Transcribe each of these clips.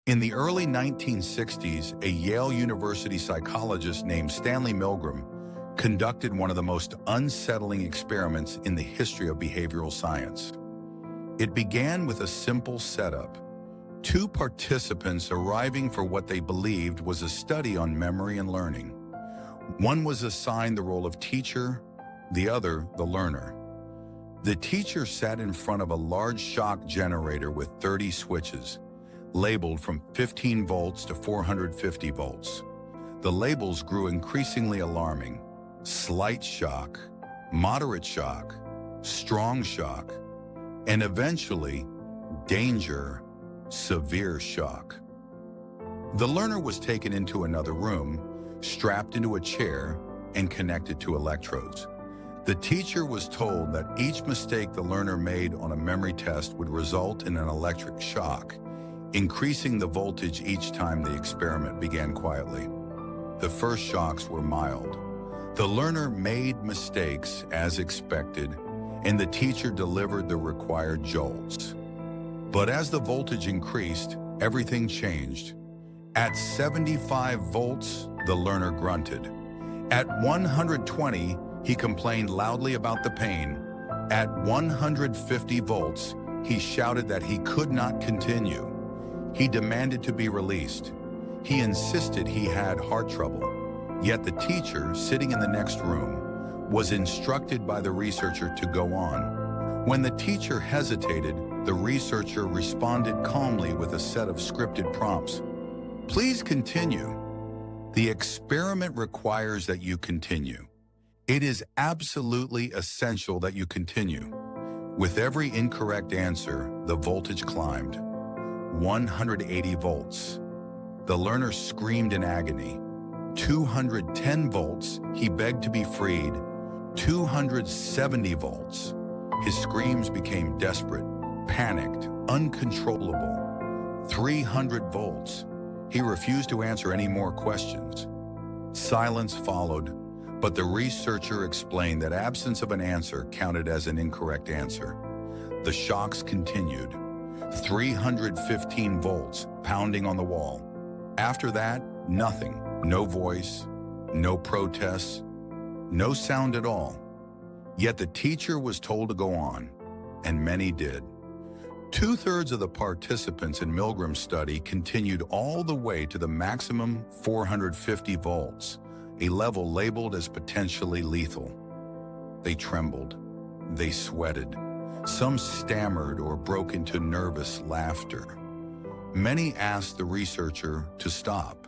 In the early 1960s, a Yale University psychologist named Stanley Milgram conducted one of the most unsettling experiments in the history of behavioral science. It began with a simple setup: two participants arriving for what they believed was a study on memory and learning. One was assigned the role of teacher, the other the learner. The teacher sat in front of a large shock generator with 30 switches, labeled from 15 volts to 450 volts. The labels grew increasingly alarming: slight shock, moderate shock, strong shock, and eventually, danger, severe shock. The learner was taken into another room, strapped into a chair, and connected to electrodes. The teacher was told that each mistake the learner made on a memory test would result in an electric shock, increasing the voltage each time the experiment began quietly. The first shocks were mild. The learner made mistakes as expected, and the teacher delivered the required jolts. But as the voltage increased, everything changed. At 75 volts, the learner grunted. At 120, he complained loudly about the pain. At 150 volts, he shouted that he could not continue. He demanded to be released. He insisted he had heart trouble. Yet the teacher, sitting in the next room, was instructed by the researcher to go on. When the teacher hesitated, the researcher responded calmly with a set of scripted prompts. Please continue. The experiment requires that you continue. It is absolutely essential that you continue. With every incorrect answer, the voltage climbed. 180 volts. The learner screamed in agony. 210 volts, he begged to be freed. 270 volts. His screams became desperate, panicked, uncontrollable. 300 volts. He refused to answer any more questions. Silence followed, but the researcher explained that absence of an answer counted as an incorrect answer. The shocks continued. 315 volts, pounding on the wall. After that, nothing. No voice, no protests, no sound at all. Yet the teacher was told to go on, and many did. 2/3 of the participants in Milgram's study continued all the way to the maximum 450 volts, a level labeled as potentially lethal. They trembled. They sweated. Some stammered or broke into nervous laughter. Many asked the researcher to stop,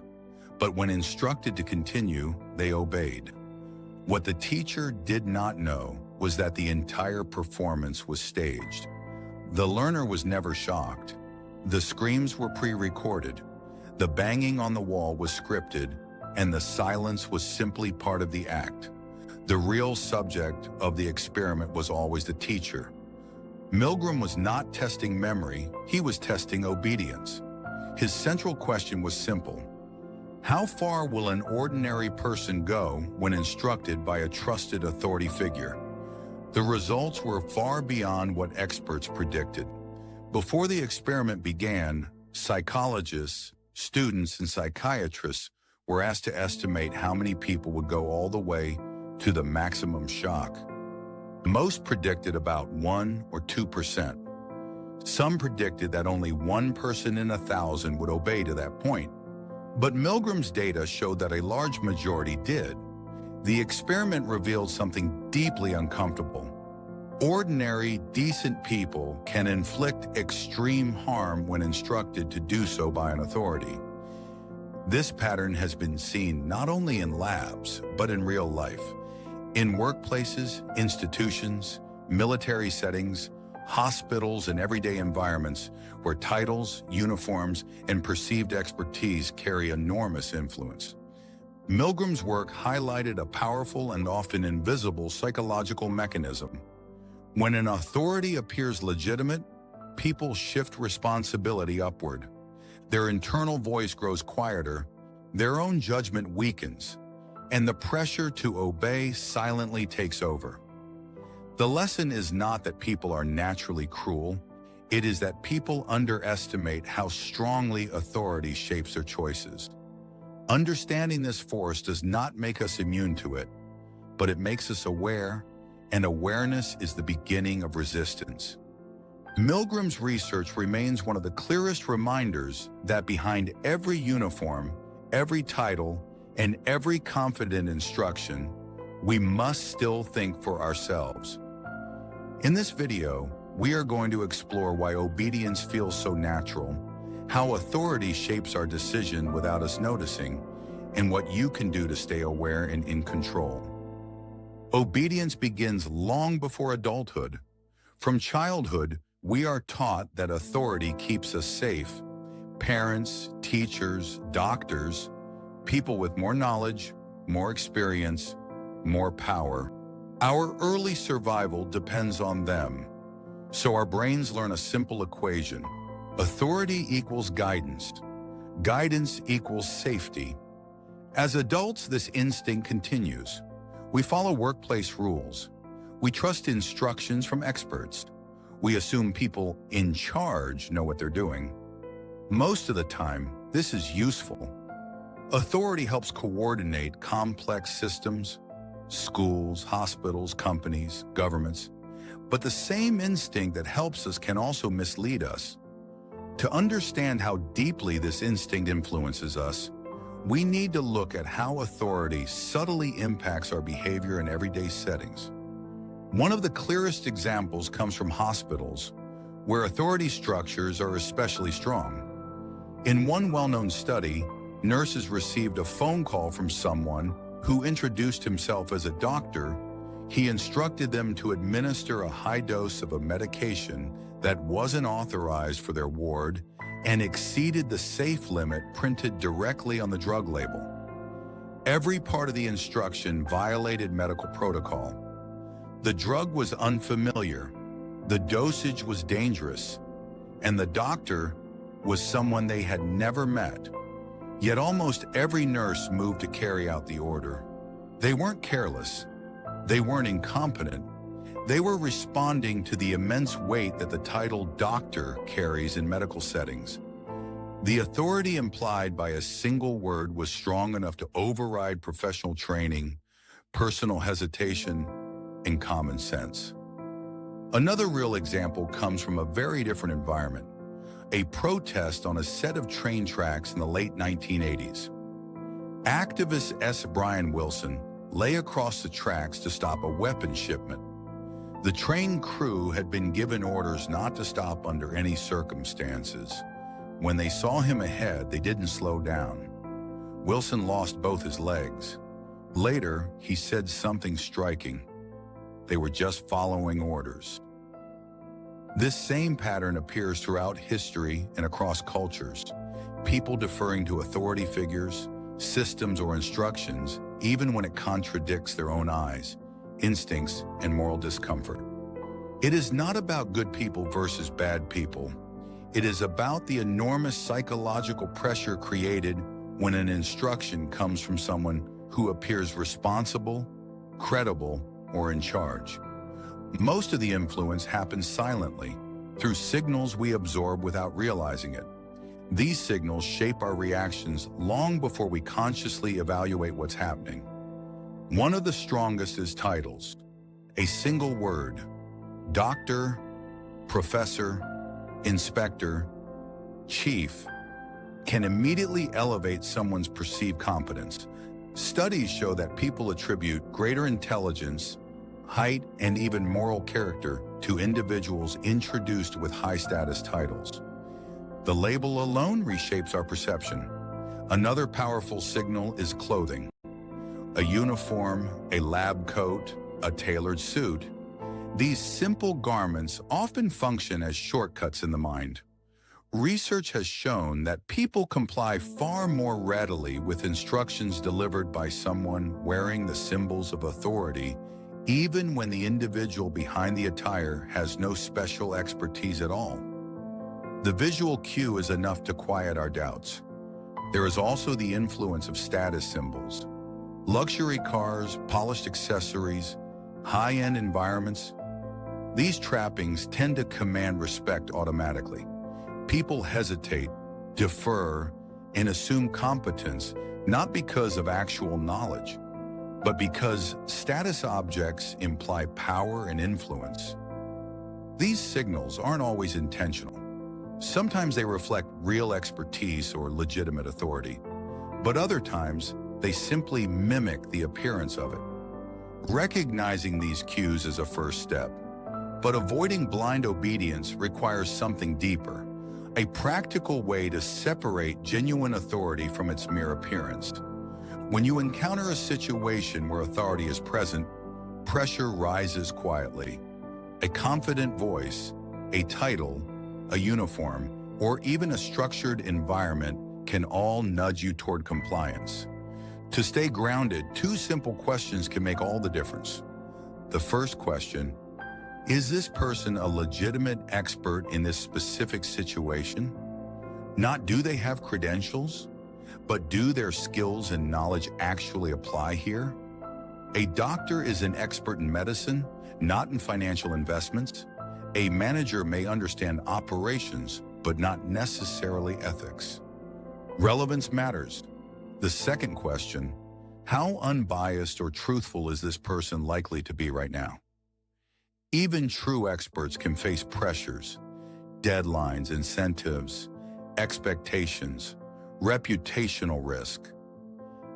but when instructed to continue, they obeyed. What the teacher did not know was that the entire performance was staged. The learner was never shocked. The screams were pre-recorded. The banging on the wall was scripted, and the silence was simply part of the act. The real subject of the experiment was always the teacher. Milgram was not testing memory, he was testing obedience. His central question was simple: how far will an ordinary person go when instructed by a trusted authority figure? The results were far beyond what experts predicted. Before the experiment began, psychologists, students, and psychiatrists were asked to estimate how many people would go all the way to the maximum shock. Most predicted about 1 or 2%. Some predicted that only 1 person in 1,000 would obey to that point. But Milgram's data showed that a large majority did. The experiment revealed something deeply uncomfortable. Ordinary, decent people can inflict extreme harm when instructed to do so by an authority. This pattern has been seen not only in labs, but in real life. In workplaces, institutions, military settings, hospitals, and everyday environments where titles, uniforms, and perceived expertise carry enormous influence. Milgram's work highlighted a powerful and often invisible psychological mechanism. When an authority appears legitimate, people shift responsibility upward. Their internal voice grows quieter, their own judgment weakens, and the pressure to obey silently takes over. The lesson is not that people are naturally cruel. It is that people underestimate how strongly authority shapes their choices. Understanding this force does not make us immune to it, but it makes us aware, and awareness is the beginning of resistance. Milgram's research remains one of the clearest reminders that behind every uniform, every title, and every confident instruction, we must still think for ourselves. In this video, we are going to explore why obedience feels so natural, how authority shapes our decision without us noticing, and what you can do to stay aware and in control. Obedience begins long before adulthood. From childhood, we are taught that authority keeps us safe. Parents, teachers, doctors, people with more knowledge, more experience, more power. Our early survival depends on them. So our brains learn a simple equation. Authority equals guidance. Guidance equals safety. As adults, this instinct continues. We follow workplace rules. We trust instructions from experts. We assume people in charge know what they're doing. Most of the time, this is useful. Authority helps coordinate complex systems, schools, hospitals, companies, governments. But the same instinct that helps us can also mislead us. To understand how deeply this instinct influences us, we need to look at how authority subtly impacts our behavior in everyday settings. One of the clearest examples comes from hospitals, where authority structures are especially strong. In one well-known study, nurses received a phone call from someone who introduced himself as a doctor. He instructed them to administer a high dose of a medication that wasn't authorized for their ward and exceeded the safe limit printed directly on the drug label. Every part of the instruction violated medical protocol. The drug was unfamiliar, the dosage was dangerous, and the doctor was someone they had never met. Yet almost every nurse moved to carry out the order. They weren't careless. They weren't incompetent. They were responding to the immense weight that the title doctor carries in medical settings. The authority implied by a single word was strong enough to override professional training, personal hesitation, and common sense. Another real example comes from a very different environment, a protest on a set of train tracks in the late 1980s. Activist S. Brian Wilson lay across the tracks to stop a weapons shipment. The train crew had been given orders not to stop under any circumstances. When they saw him ahead, they didn't slow down. Wilson lost both his legs. Later, he said something striking. They were just following orders. This same pattern appears throughout history and across cultures. People deferring to authority figures, systems, or instructions, even when it contradicts their own eyes, instincts, and moral discomfort. It is not about good people versus bad people. It is about the enormous psychological pressure created when an instruction comes from someone who appears responsible, credible, or in charge. Most of the influence happens silently, through signals we absorb without realizing it. These signals shape our reactions long before we consciously evaluate what's happening. One of the strongest is titles. A single word, doctor, professor, inspector, chief, can immediately elevate someone's perceived competence. Studies show that people attribute greater intelligence, height, and even moral character to individuals introduced with high-status titles. The label alone reshapes our perception. Another powerful signal is clothing. A uniform, a lab coat, a tailored suit. These simple garments often function as shortcuts in the mind. Research has shown that people comply far more readily with instructions delivered by someone wearing the symbols of authority, even when the individual behind the attire has no special expertise at all. The visual cue is enough to quiet our doubts. There is also the influence of status symbols. Luxury cars, polished accessories, high-end environments. These trappings tend to command respect automatically. People hesitate, defer, and assume competence not because of actual knowledge, but because status objects imply power and influence. These signals aren't always intentional. Sometimes they reflect real expertise or legitimate authority, but other times they simply mimic the appearance of it. Recognizing these cues is a first step, but avoiding blind obedience requires something deeper, a practical way to separate genuine authority from its mere appearance. When you encounter a situation where authority is present, pressure rises quietly. A confident voice, a title, a uniform, or even a structured environment can all nudge you toward compliance. To stay grounded, two simple questions can make all the difference. The first question, is this person a legitimate expert in this specific situation? Not do they have credentials, but do their skills and knowledge actually apply here? A doctor is an expert in medicine, not in financial investments. A manager may understand operations, but not necessarily ethics. Relevance matters. The second question, how unbiased or truthful is this person likely to be right now? Even true experts can face pressures, deadlines, incentives, expectations, reputational risk.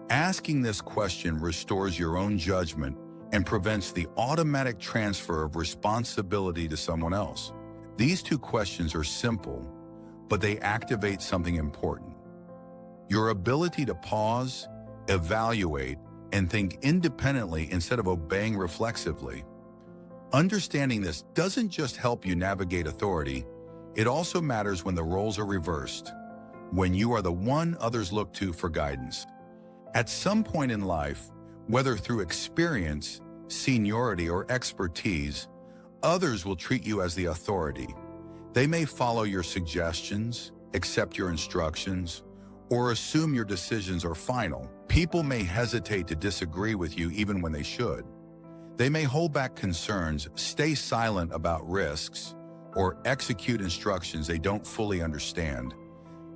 Asking this question restores your own judgment and prevents the automatic transfer of responsibility to someone else. These two questions are simple, but they activate something important. Your ability to pause, evaluate, and think independently instead of obeying reflexively. Understanding this doesn't just help you navigate authority, it also matters when the roles are reversed, when you are the one others look to for guidance. At some point in life, whether through experience, seniority, or expertise, others will treat you as the authority. They may follow your suggestions, accept your instructions, or assume your decisions are final. People may hesitate to disagree with you even when they should. They may hold back concerns, stay silent about risks, or execute instructions they don't fully understand,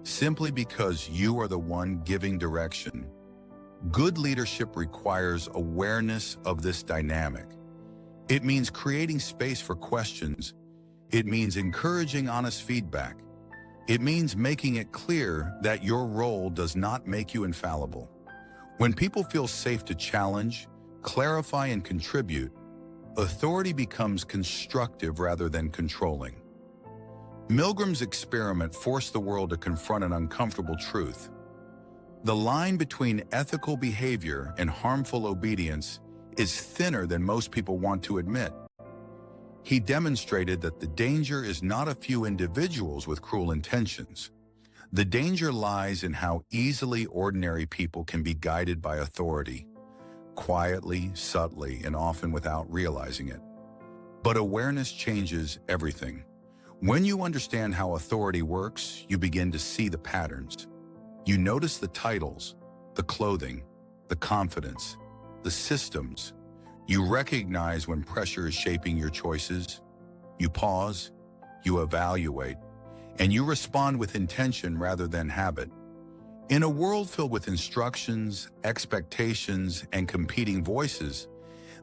simply because you are the one giving direction. Good leadership requires awareness of this dynamic. It means creating space for questions. It means encouraging honest feedback. It means making it clear that your role does not make you infallible. When people feel safe to challenge, clarify, and contribute, authority becomes constructive rather than controlling. Milgram's experiment forced the world to confront an uncomfortable truth. The line between ethical behavior and harmful obedience is thinner than most people want to admit. He demonstrated that the danger is not a few individuals with cruel intentions. The danger lies in how easily ordinary people can be guided by authority, quietly, subtly, and often without realizing it. But awareness changes everything. When you understand how authority works, you begin to see the patterns. You notice the titles, the clothing, the confidence, the systems. You recognize when pressure is shaping your choices. You pause, you evaluate, and you respond with intention rather than habit. In a world filled with instructions, expectations, and competing voices,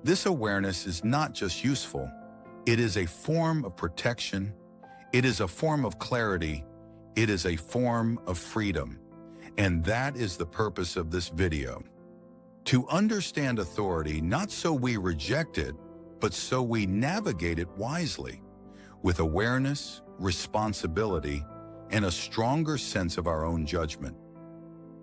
this awareness is not just useful. It is a form of protection. It is a form of clarity. It is a form of freedom. And that is the purpose of this video. To understand authority, not so we reject it, but so we navigate it wisely, with awareness, responsibility, and a stronger sense of our own judgment.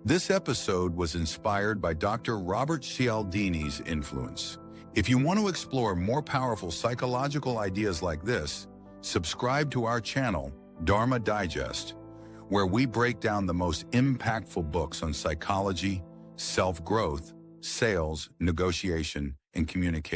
This episode was inspired by Dr. Robert Cialdini's influence. If you want to explore more powerful psychological ideas like this, subscribe to our channel, Dharma Digest, where we break down the most impactful books on psychology, self-growth, sales, negotiation, and communication.